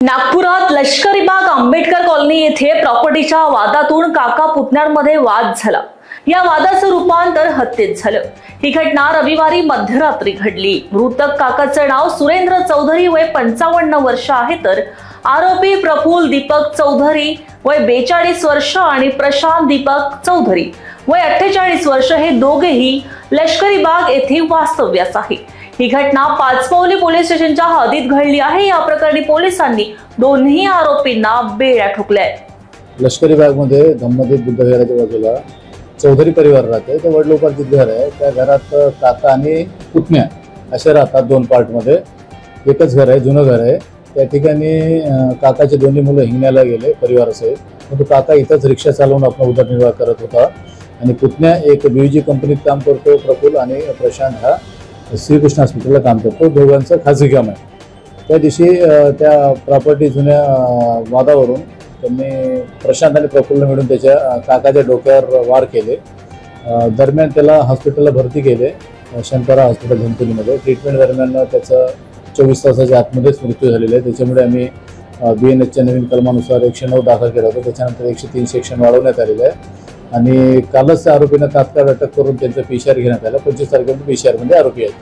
नागपुरात लष्करी बाग आंबेडकर कॉलनी येथे प्रॉपर्टीच्या वादातून काका पुतण्यांमध्ये वाद झाला। या वादाचं रूपांतर हत्येत झालं। ही घटना रविवारी मध्यरात्री घडली। मृतक काकाचं नाव सुरेंद्र चौधरी वय 55 वर्ष आहे, तर आरोपी प्रफुल्ल दीपक चौधरी वय 42 वर्ष आणि प्रशांत दीपक चौधरी वय 48 वर्ष हे दोघेही लष्करी बाग येथे वास्तव्यास आहे। ही घटना पाचपौली पोलीस स्टेशनच्या हद्दीत घडली आहे। या प्रकरणी पोलिसांनी दोन्ही आरोपींना बेड्या ठोकल्या। लष्करी बाग मध्ये धम्मदीप बुद्धविहाराच्या बाजूला चौधरी परिवार राहते। ते वडिलोपार्जित घर आहे। त्या घरात काका आणि पुतण्या असे राहतात। दोन पार्ट मध्ये एकच घर आहे, जुनं घर आहे। त्या ठिकाणी काकाचे दोन्ही मुलं हिंगण्याला गेले परिवारासहित, परंतु काका इथंच रिक्षा चालवून आपला उदरनिर्वाह करत होता आणि पुतण्या एक बीजी कंपनीत काम करतो। प्रफुल्ल आणि प्रशांत हा श्रीकृष्ण हॉस्पिटलला काम करतो। दोघांचं खाजगी काम आहे। त्या दिवशी त्या प्रॉपर्टी जुन्या वादावरून त्यांनी प्रशांत आणि प्रफुल्ल मिळून त्याच्या काकाच्या डोक्यावर वार केले। दरम्यान त्याला हॉस्पिटलला भरती केले, शंकरा हॉस्पिटल धनकुलीमध्ये। ट्रीटमेंट दरम्यान त्याचा 24 तासाच्या आतमध्येच मृत्यू झालेला आहे। त्याच्यामुळे आम्ही BNSच्या नवीन कलमानुसार 109 दाखल केला होता। त्याच्यानंतर 103 सेक्शन वाढवण्यात आलेलं आहे आणि कालच त्या आरोपींना तात्काळ अटक करून त्यांचा PCR घेण्यात आला। 25 तारखेला PCR मध्ये आरोपी आहेत।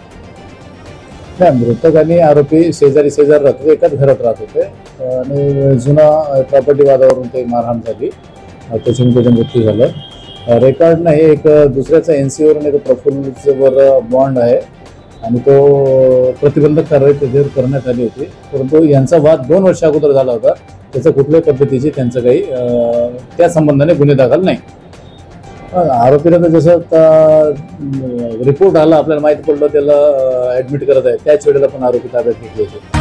मृतक आणि आरोपी शेजार राहत होते, एकाच घरात राहत होते आणि जुना प्रॉपर्टी वादावरून ते मारहाण झाली, त्याच्यामुळे त्याचा मृत्यू झाला। रेकॉर्ड नाही, एक दुसऱ्याचा NC वरून एक प्रफुल्लवर बॉन्ड आहे आणि तो प्रतिबंधक कारवाई त्याच्यावर करण्यात आली होती, परंतु यांचा वाद 2 वर्ष अगोदर झाला होता। त्याचा कुठल्याही पद्धतीचे त्यांचं काही त्या संबंधाने गुन्हे दाखल नाही। आरोपीला तर जसं रिपोर्ट आला, आपल्याला माहिती पडलं त्याला ऍडमिट करत आहे, त्याच वेळेला पण आरोपी ताब्यात घेतले होते।